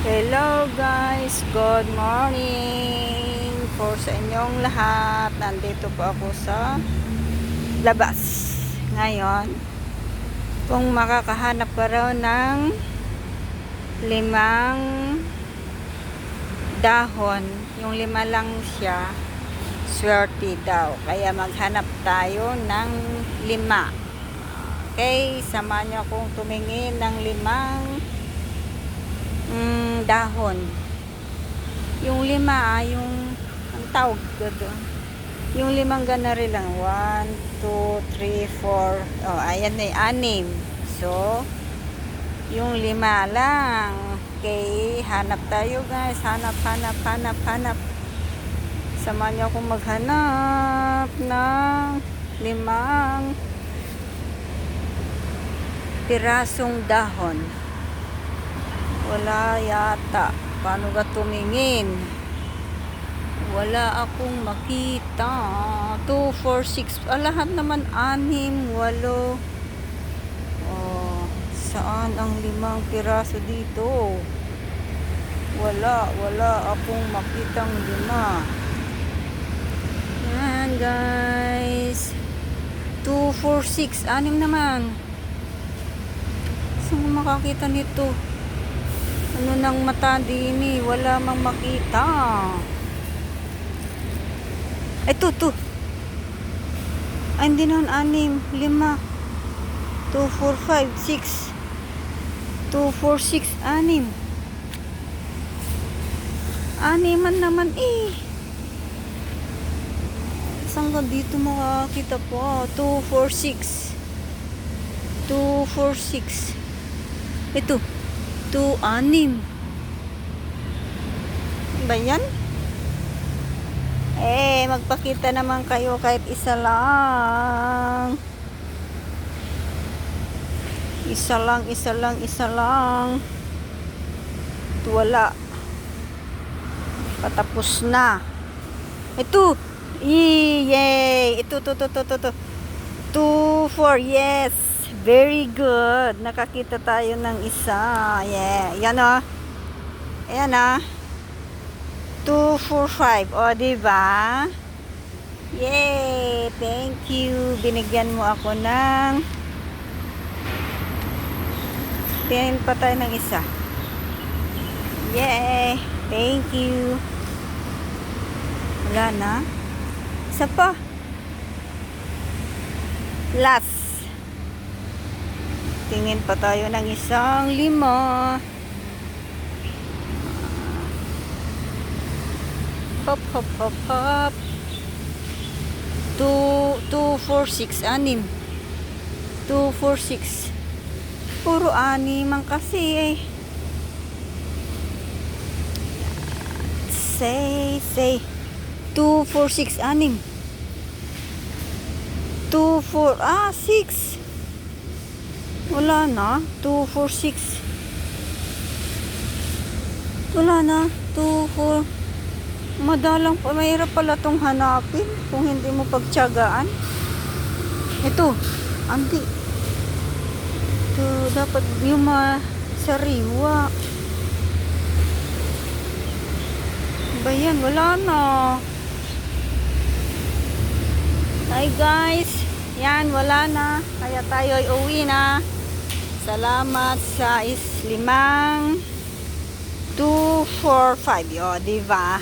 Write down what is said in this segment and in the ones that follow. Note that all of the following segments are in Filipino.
Hello guys, good morning for sa inyong lahat. Nandito po ako sa labas ngayon. Kung makakahanap ka raw ng 5 dahon, yung 5 lang siya, swerte daw. Kaya maghanap tayo ng 5. Okay, samahan niyo akong tumingin ng 5 dahon. Yung 5, yung ang tawag doon. Yung 5 ganari lang. 1, 2, 3, 4. Oh, ayan na 6. So, yung 5 lang. Okay, hanap tayo guys. Hanap. Samahan niyo akong maghanap ng 5 pirasong dahon. Wala yata. Paano ba tumingin? Wala akong makita. 2, 4, 6. Lahat naman 6, 8. Oh, saan ang 5 piraso dito? Wala akong makitang 5. Yan guys. 2, 4, 6. 6 naman. Saan makakita nito? Ano nang mata din eh? Wala mang makita. Ito. Ay, hindi naman 6, 5. 2, 4, 5, 6. 2, 4, 6, 6. 6 naman eh. Saan ka dito makakita po? 2, 4, 6. 2, 4, 6. Ito. 2, 6. Ba yan? Magpakita naman kayo kahit isa lang. Isa lang. Wala. Patapos na. Ito. Yay! Ito. 2, 4. Yes. Very good. Nakakita tayo ng isa. Yeah. Yan o. Ayan o. 2, 4, 5. O, diba? Yay! Thank you. Binigyan mo ako ng 10 pa tayo ng isa. Yay! Thank you. Wala na. Isa pa. Last. Tingin pa tayo ng isang 5. 2, 4, 6, 6. 2, 4, 6. Puro 6 man kasi eh. Say. 2, 4, 6, 6. 2, 4, 6. Wala na. 2, 4, 6. Wala na. 2, 4. Madalang pa. Mahirap pala itong hanapin kung hindi mo pagtiyagaan. Ito. Andi. Ito. Dapat yung sariwa. Ba yan? Wala na. Hi guys. Yan. Wala na. Kaya tayo ay uwi na. Salamat sa 5. 2, 4, 5. O, diba?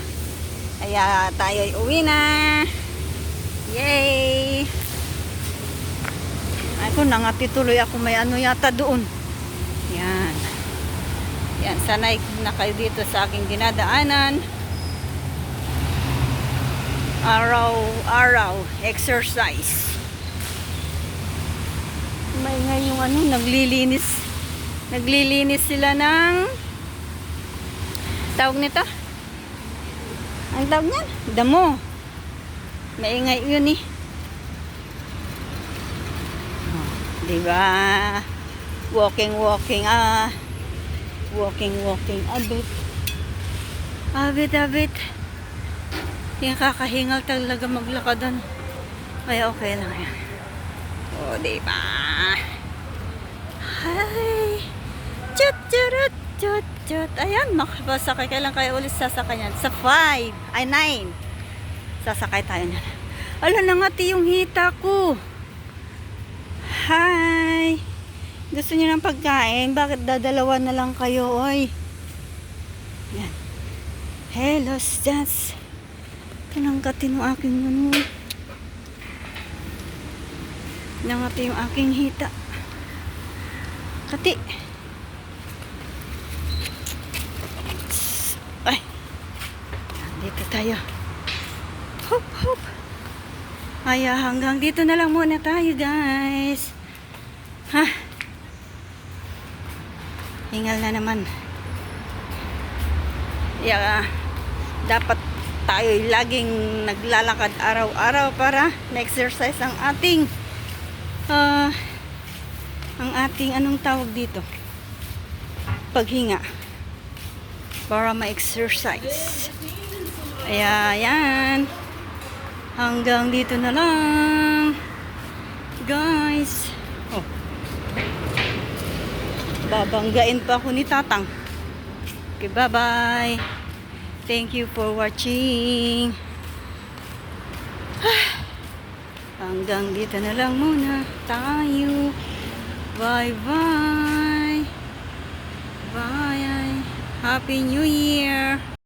Kaya tayo ay uwi na. Yay! Ay ko, nangati tuloy ako. May ano yata doon. Yan. Sanay na kayo dito sa aking dinadaanan. Araw. Exercise. May ngayong naglilinis sila ng tawag nito. Ang tawag niyan? Damo. Maingay yun eh. Oh, diba? Walking. Walking. Abit. Yung kakahingal talaga maglakadan. Kaya okay lang yan. O, diba? Hi! Chut! Ayan, makabasakay. Kailan kayo ulit sasakay yan? Sa 5. Ay, 9. Sasakay tayo niyan. Ala, nangati yung hita ko. Hi. Gusto niyo ng pagkain? Bakit dadalawa na lang kayo, oy? Yan. Hello, stats. Tinangkatin yung aking ano. Nangati yung aking hita. Kati. Ay. Dito tayo. Hop, hop. Ay, hanggang dito na lang muna tayo, guys. Ha? Hingal na naman. Dapat tayo laging naglalakad araw-araw para na-exercise ang ating anong tawag dito? Paghinga. Para ma-exercise. Ayan. Hanggang dito na lang. Guys. Oh. Babanggain pa ako ni Tatang. Okay, bye-bye. Thank you for watching. Hanggang dito na lang muna tayo. Bye-bye. Bye. Happy New Year.